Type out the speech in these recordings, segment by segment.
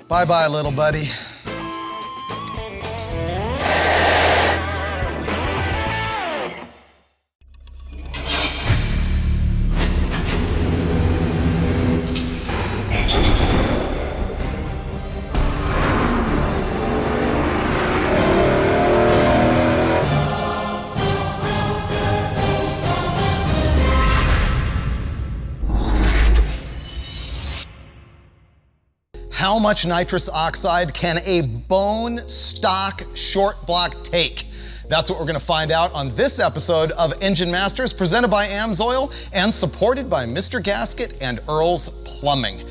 Bye-bye, little buddy. How much nitrous oxide can a bone stock short block take? That's what we're gonna find out on this episode of Engine Masters, presented by AMSOIL and supported by Mr. Gasket and Earl's Plumbing.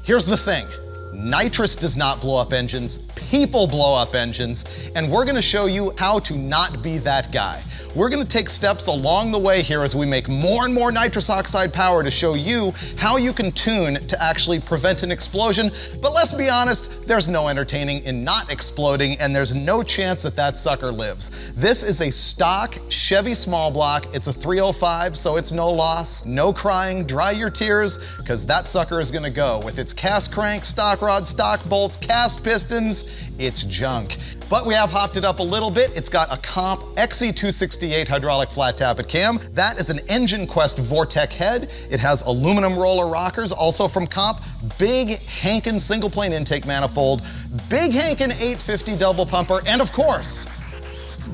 Here's the thing, nitrous does not blow up engines, people blow up engines, and we're gonna show you how to not be that guy. We're gonna take steps along the way here as we make more and more nitrous oxide power to show you how you can tune to actually prevent an explosion. But let's be honest, there's no entertaining in not exploding, and there's no chance that that sucker lives. This is a stock Chevy small block. It's a 305, so it's no loss, no crying, dry your tears, because that sucker is gonna go. With its cast crank, stock rod, stock bolts, cast pistons, it's junk. But we have hopped it up a little bit. It's got a Comp XE268 hydraulic flat tappet cam. That is an Engine Quest Vortec head. It has aluminum roller rockers, also from Comp. Big Hankin single plane intake manifold, big Hankin 850 double pumper, and of course,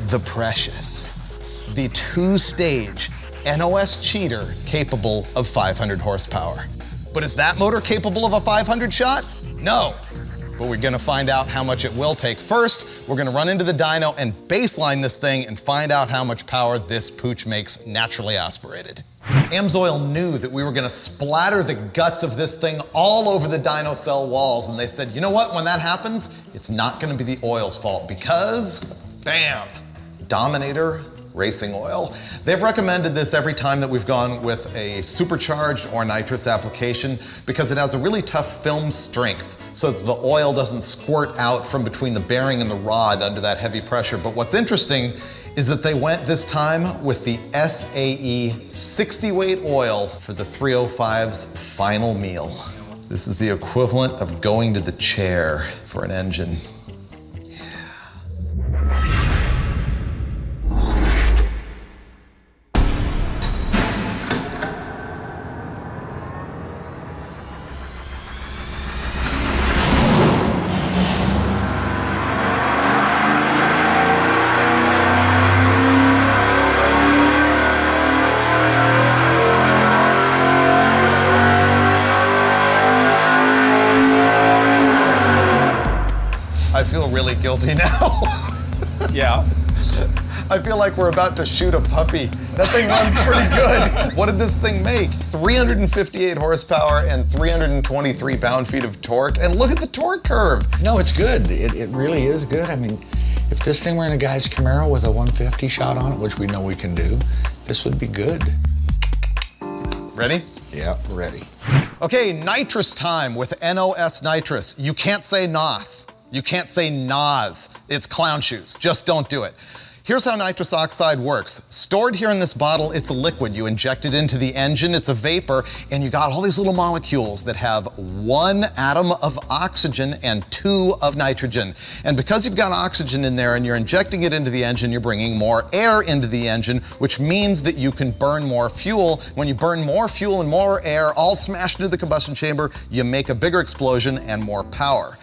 the precious, the two-stage NOS cheater capable of 500 horsepower. But is that motor capable of a 500 shot? No. But we're gonna find out how much it will take. First, we're gonna run into the dyno and baseline this thing and find out how much power this pooch makes naturally aspirated. AMSOIL knew that we were gonna splatter the guts of this thing all over the dyno cell walls, and they said, you know what, when that happens, it's not gonna be the oil's fault because, bam, Dominator Racing Oil. They've recommended this every time that we've gone with a supercharged or nitrous application because it has a really tough film strength, so that the oil doesn't squirt out from between the bearing and the rod under that heavy pressure. But what's interesting is that they went this time with the SAE 60 weight oil for the 305's final meal. This is the equivalent of going to the chair for an engine. I feel really guilty now. Yeah. I feel like we're about to shoot a puppy. That thing runs pretty good. What did this thing make? 358 horsepower and 323 pound-feet of torque. And look at the torque curve. No, it's good. It really is good. I mean, if this thing were in a guy's Camaro with a 150 shot on it, which we know we can do, this would be good. Ready? Yeah, ready. Okay, nitrous time with NOS Nitrous. You can't say NOS. You can't say NOS. It's clown shoes. Just don't do it. Here's how nitrous oxide works. Stored here in this bottle, it's a liquid. You inject it into the engine, it's a vapor, and you got all these little molecules that have 1 atom of oxygen and 2 of nitrogen. And because you've got oxygen in there and you're injecting it into the engine, you're bringing more air into the engine, which means that you can burn more fuel. When you burn more fuel and more air, all smashed into the combustion chamber, you make a bigger explosion and more power.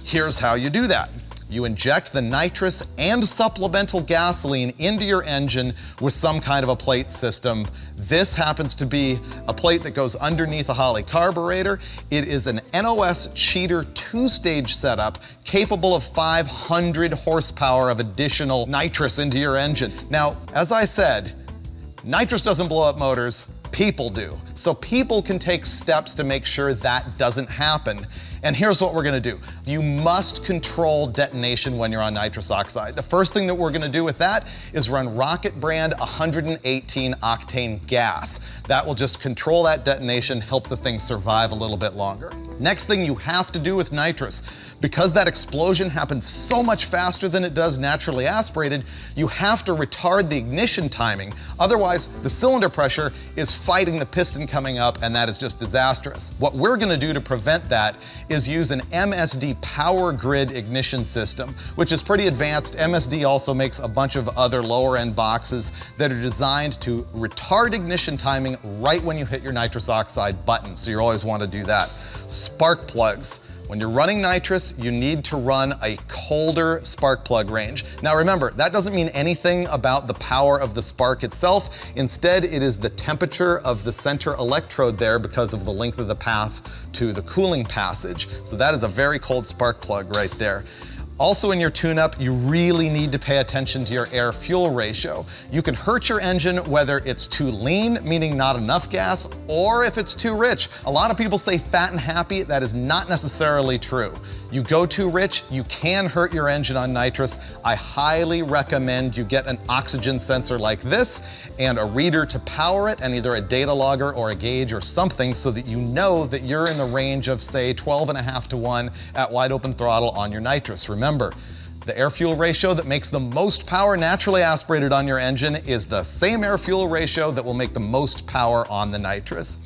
Here's how you do that. You inject the nitrous and supplemental gasoline into your engine with some kind of a plate system. This happens to be a plate that goes underneath a Holley carburetor. It is an NOS Cheater 2-stage setup capable of 500 horsepower of additional nitrous into your engine. Now, as I said, nitrous doesn't blow up motors, people do. So people can take steps to make sure that doesn't happen. And here's what we're gonna do. You must control detonation when you're on nitrous oxide. The first thing that we're gonna do with that is run Rocket brand 118 octane gas. That will just control that detonation, help the thing survive a little bit longer. Next thing you have to do with nitrous, because that explosion happens so much faster than it does naturally aspirated, you have to retard the ignition timing. Otherwise, the cylinder pressure is fighting the piston coming up, and that is just disastrous. What we're gonna do to prevent that is use an MSD power grid ignition system, which is pretty advanced. MSD also makes a bunch of other lower end boxes that are designed to retard ignition timing right when you hit your nitrous oxide button. So you always wanna do that. Spark plugs. When you're running nitrous, you need to run a colder spark plug range. Now remember, that doesn't mean anything about the power of the spark itself. Instead, it is the temperature of the center electrode there because of the length of the path to the cooling passage. So that is a very cold spark plug right there. Also in your tune-up, you really need to pay attention to your air-fuel ratio. You can hurt your engine whether it's too lean, meaning not enough gas, or if it's too rich. A lot of people say fat and happy. That is not necessarily true. You go too rich, you can hurt your engine on nitrous. I highly recommend you get an oxygen sensor like this and a reader to power it, and either a data logger or a gauge or something so that you know that you're in the range of, say, 12.5 to 1 at wide open throttle on your nitrous. Remember, the air-fuel ratio that makes the most power naturally aspirated on your engine is the same air-fuel ratio that will make the most power on the nitrous.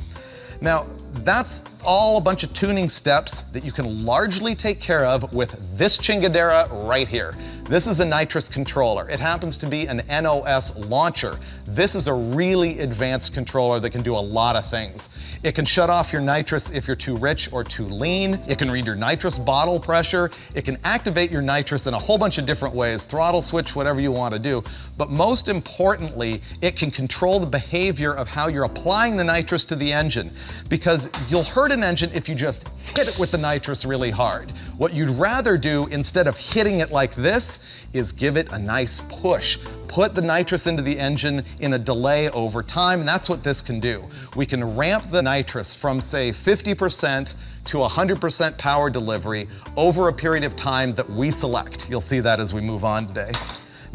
Now, that's all a bunch of tuning steps that you can largely take care of with this chingadera right here. This is a nitrous controller. It happens to be an NOS launcher. This is a really advanced controller that can do a lot of things. It can shut off your nitrous if you're too rich or too lean. It can read your nitrous bottle pressure. It can activate your nitrous in a whole bunch of different ways, throttle switch, whatever you want to do. But most importantly, it can control the behavior of how you're applying the nitrous to the engine, because you'll hurt an engine if you just hit it with the nitrous really hard. What you'd rather do instead of hitting it like this is give it a nice push. Put the nitrous into the engine in a delay over time, and that's what this can do. We can ramp the nitrous from, say, 50% to 100% power delivery over a period of time that we select. You'll see that as we move on today.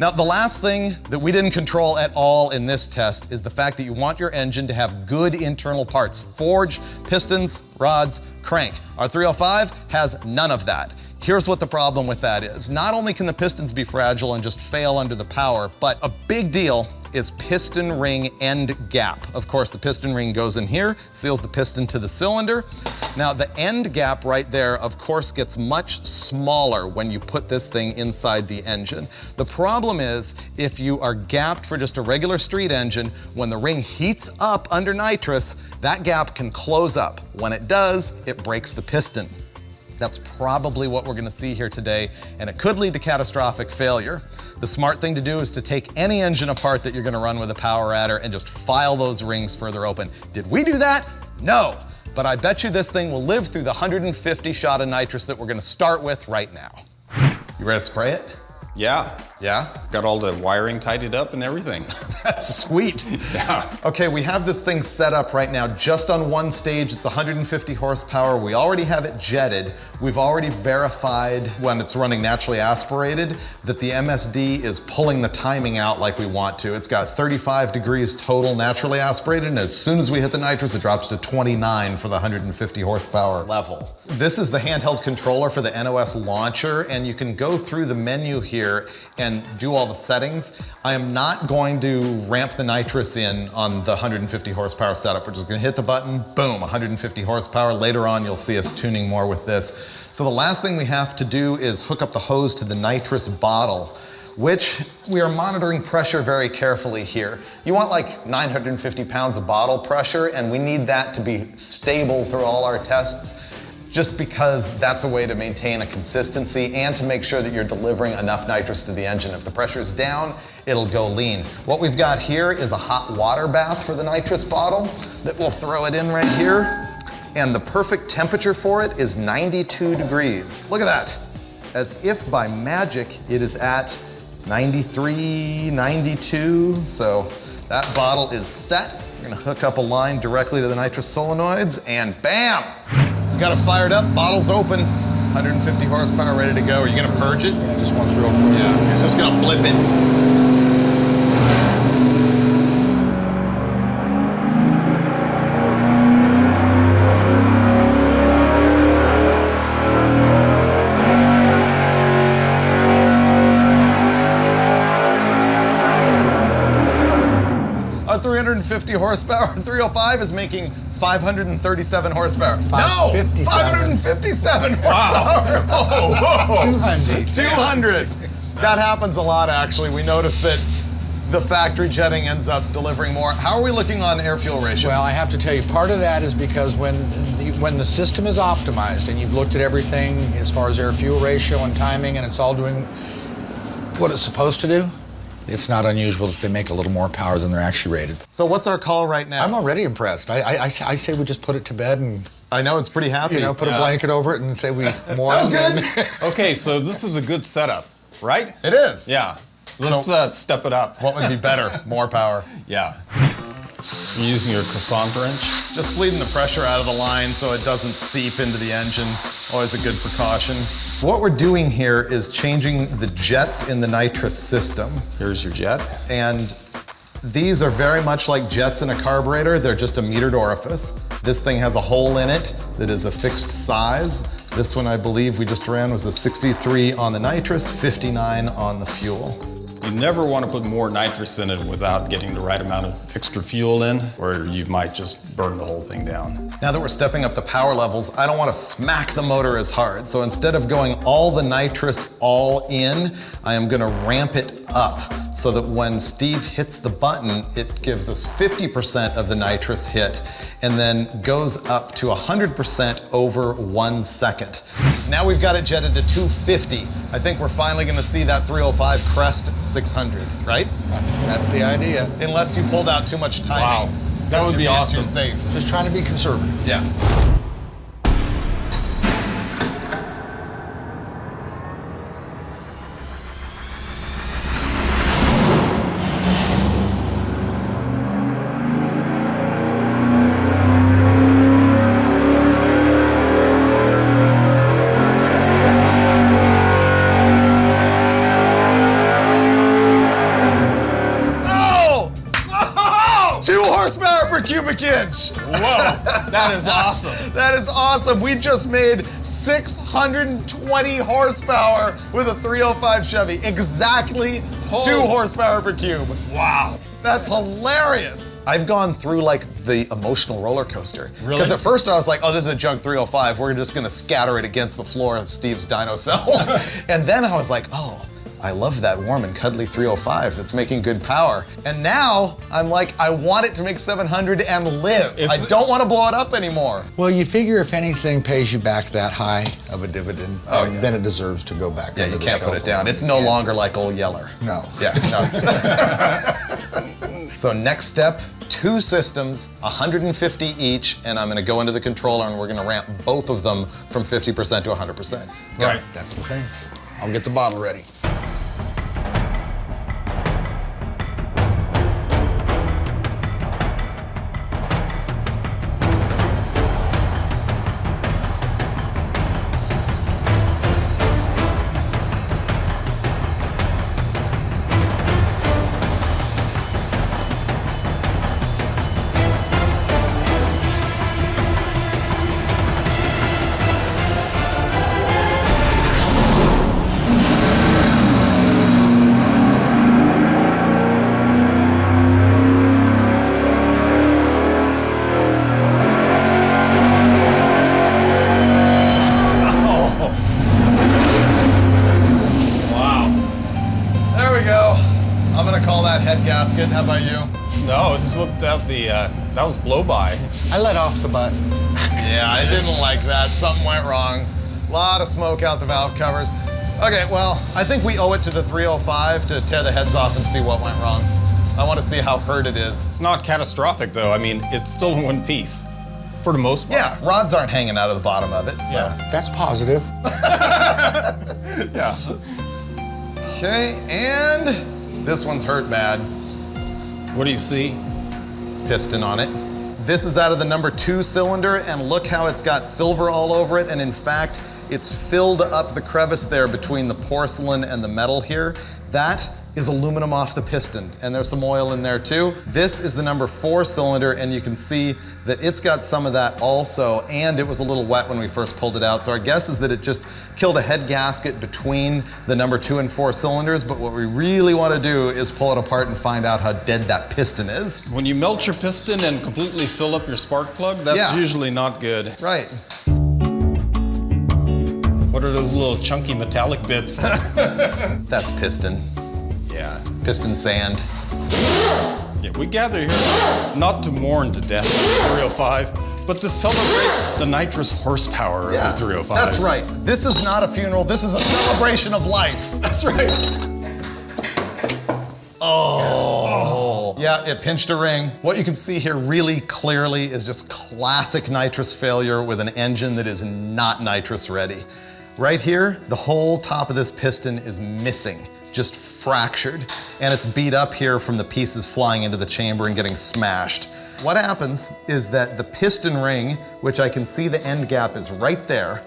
Now, the last thing that we didn't control at all in this test is the fact that you want your engine to have good internal parts: forge, pistons, rods, crank. Our 305 has none of that. Here's what the problem with that is. Not only can the pistons be fragile and just fail under the power, but a big deal is piston ring end gap. Of course, the piston ring goes in here, seals the piston to the cylinder. Now, the end gap right there, of course, gets much smaller when you put this thing inside the engine. The problem is, if you are gapped for just a regular street engine, when the ring heats up under nitrous, that gap can close up. When it does, it breaks the piston. That's probably what we're gonna see here today, and it could lead to catastrophic failure. The smart thing to do is to take any engine apart that you're gonna run with a power adder and just file those rings further open. Did we do that? No, but I bet you this thing will live through the 150 shot of nitrous that we're gonna start with right now. You ready to spray it? Yeah. Yeah? Got all the wiring tidied up and everything. That's sweet. Yeah. Okay, we have this thing set up right now just on one stage. It's 150 horsepower. We already have it jetted. We've already verified when it's running naturally aspirated that the MSD is pulling the timing out like we want to. It's got 35 degrees total naturally aspirated, and as soon as we hit the nitrous, it drops to 29 for the 150 horsepower level. This is the handheld controller for the NOS launcher, and you can go through the menu here and do all the settings. I am not going to ramp the nitrous in on the 150 horsepower setup. We're just gonna hit the button, boom, 150 horsepower. Later on, you'll see us tuning more with this. So the last thing we have to do is hook up the hose to the nitrous bottle, which we are monitoring pressure very carefully here. You want like 950 pounds of bottle pressure, and we need that to be stable through all our tests, just because that's a way to maintain a consistency and to make sure that you're delivering enough nitrous to the engine. If the pressure's down, it'll go lean. What we've got here is a hot water bath for the nitrous bottle that we'll throw it in right here. And the perfect temperature for it is 92 degrees. Look at that. As if by magic, it is at 93, 92. So that bottle is set. We're gonna hook up a line directly to the nitrous solenoids, and bam! We got it fired up, bottle's open, 150 horsepower, ready to go. Are you gonna purge it? Yeah, just once real quick. Yeah, it's just gonna blip it. 550 horsepower 305 is making 537 horsepower. No, 557. 557 horsepower. Whoa, whoa. 200. 200. That happens a lot, actually. We noticed that the factory jetting ends up delivering more. How are we looking on air-fuel ratio? Well, I have to tell you, part of that is because when the system is optimized and you've looked at everything as far as air-fuel ratio and timing, and it's all doing what it's supposed to do, it's not unusual that they make a little more power than they're actually rated. So what's our call right now? I'm already impressed. I say we just put it to bed and I know it's pretty happy. put a blanket over it and say we more. That was good. Okay, so this is a good setup, right? It is. Yeah. Let's step it up. What would be better? More power. Yeah. You're using your croissant wrench. Just bleeding the pressure out of the line so it doesn't seep into the engine. Always a good precaution. What we're doing here is changing the jets in the nitrous system. Here's your jet. And these are very much like jets in a carburetor. They're just a metered orifice. This thing has a hole in it that is a fixed size. This one, I believe we just ran, was a 63 on the nitrous, 59 on the fuel. You never want to put more nitrous in it without getting the right amount of extra fuel in, or you might just burn the whole thing down. Now that we're stepping up the power levels, I don't want to smack the motor as hard. So instead of going all the nitrous all in, I am going to ramp it up so that when Steve hits the button, it gives us 50% of the nitrous hit and then goes up to 100% over 1 second. Now we've got it jetted to 250. I think we're finally going to see that 305 crest 600, right? That's the idea. Unless you pulled out too much timing. Wow. That would be You're awesome. Too safe. Just trying to be conservative. Yeah. Oh! 2 horsepower per cubic inch. Whoa, that is awesome. That is awesome. We just made 620 horsepower with a 305 Chevy. Exactly 2 horsepower per cube. Wow. That's hilarious. I've gone through like the emotional roller coaster. Really? Because at first I was like, oh, this is a junk 305. We're just gonna scatter it against the floor of Steve's dyno cell. And then I was like, oh, I love that warm and cuddly 305 that's making good power. And now I'm like, I want it to make 700 and live. I don't want to blow it up anymore. Well, you figure if anything pays you back that high of a dividend, Oh, yeah. then it deserves to go back. Yeah, under you the can't put shelf it down. a It's no while. longer like Old Yeller. No. Yeah, no. So next step, 2 systems, 150 each, and I'm gonna go into the controller and we're gonna ramp both of them from 50% to 100%. Go. Right. That's the thing. I'll get the bottle ready. There we go. I'm gonna call that head gasket. How about you? No, it slipped out the, that was blow by. I let off the button. Yeah, I didn't like that. Something went wrong. A lot of smoke out the valve covers. Okay, well, I think we owe it to the 305 to tear the heads off and see what went wrong. I want to see how hurt it is. It's not catastrophic though. I mean, it's still in one piece for the most part. Yeah, rods aren't hanging out of the bottom of it, so. Yeah. That's positive. Yeah. Okay, and this one's hurt bad. What do you see? Piston on it. This is out of the number 2 cylinder, and look how it's got silver all over it, and in fact, it's filled up the crevice there between the porcelain and the metal here. That is aluminum off the piston, and there's some oil in there too. This is the number 4 cylinder, and you can see that it's got some of that also, and it was a little wet when we first pulled it out. So our guess is that it just killed a head gasket between the number 2 and 4 cylinders, but what we really want to do is pull it apart and find out how dead that piston is. When you melt your piston and completely fill up your spark plug, that's usually not good. Right. What are those little chunky metallic bits? That's piston. Yeah. Piston sand. Yeah, we gather here not to mourn the death of the 305, but to celebrate the nitrous horsepower of the 305. That's right. This is not a funeral, this is a celebration of life. That's right. Oh. Yeah, it pinched a ring. What you can see here really clearly is just classic nitrous failure with an engine that is not nitrous ready. Right here, the whole top of this piston is missing, just fractured, and it's beat up here from the pieces flying into the chamber and getting smashed. What happens is that the piston ring, which I can see the end gap is right there,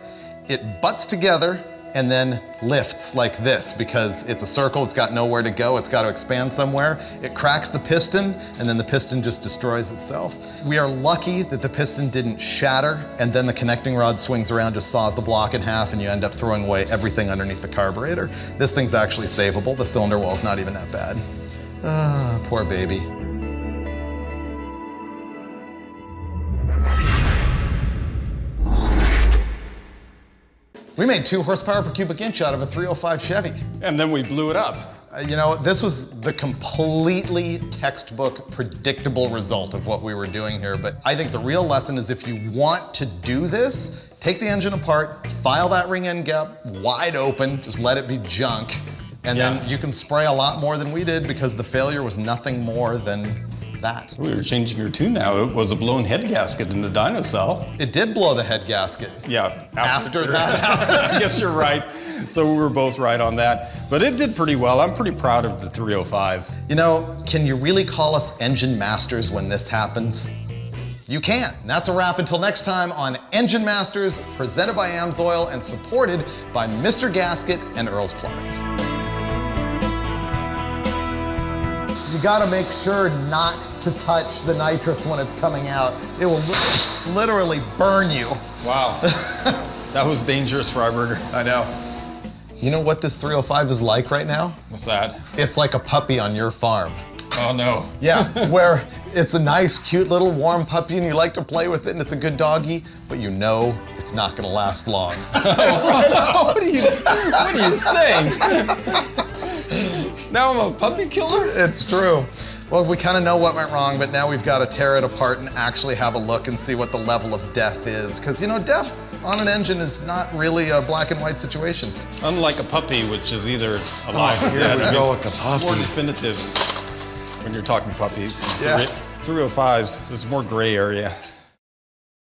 it butts together and then lifts like this because it's a circle, it's got nowhere to go, it's got to expand somewhere. It cracks the piston and then the piston just destroys itself. We are lucky that the piston didn't shatter and then the connecting rod swings around, just saws the block in half, and you end up throwing away everything underneath the carburetor. This thing's actually savable. The cylinder wall's not even that bad. Ah, poor baby. We made 2 horsepower per cubic inch out of a 305 Chevy. And then we blew it up. You know, this was the completely textbook, predictable result of what we were doing here. But I think the real lesson is if you want to do this, take the engine apart, file that ring end gap wide open, just let it be junk. And then you can spray a lot more than we did because the failure was nothing more than that. We were changing your tune now. It was a blown head gasket in the dyno cell. It did blow the head gasket. Yeah. After that. I guess you're right. So we were both right on that. But it did pretty well. I'm pretty proud of the 305. You know, can you really call us engine masters when this happens? You can't. And that's a wrap until next time on Engine Masters, presented by AMSOIL and supported by Mr. Gasket and Earl's Plumbing. You gotta make sure not to touch the nitrous when it's coming out. It will literally burn you. Wow. That was dangerous, Freiberger. I know. You know what this 305 is like right now? What's that? It's like a puppy on your farm. Oh no. Yeah, where it's a nice, cute little warm puppy and you like to play with it and it's a good doggy, but you know it's not gonna last long. What are you saying? Now I'm a puppy killer? It's true. Well, we kind of know what went wrong, but now we've got to tear it apart and actually have a look and see what the level of death is. Because, you know, death on an engine is not really a black and white situation. Unlike a puppy, which is either alive or dead. Here we go with the It's puppy. more definitive when you're talking puppies. Yeah. 305s, there's more gray area.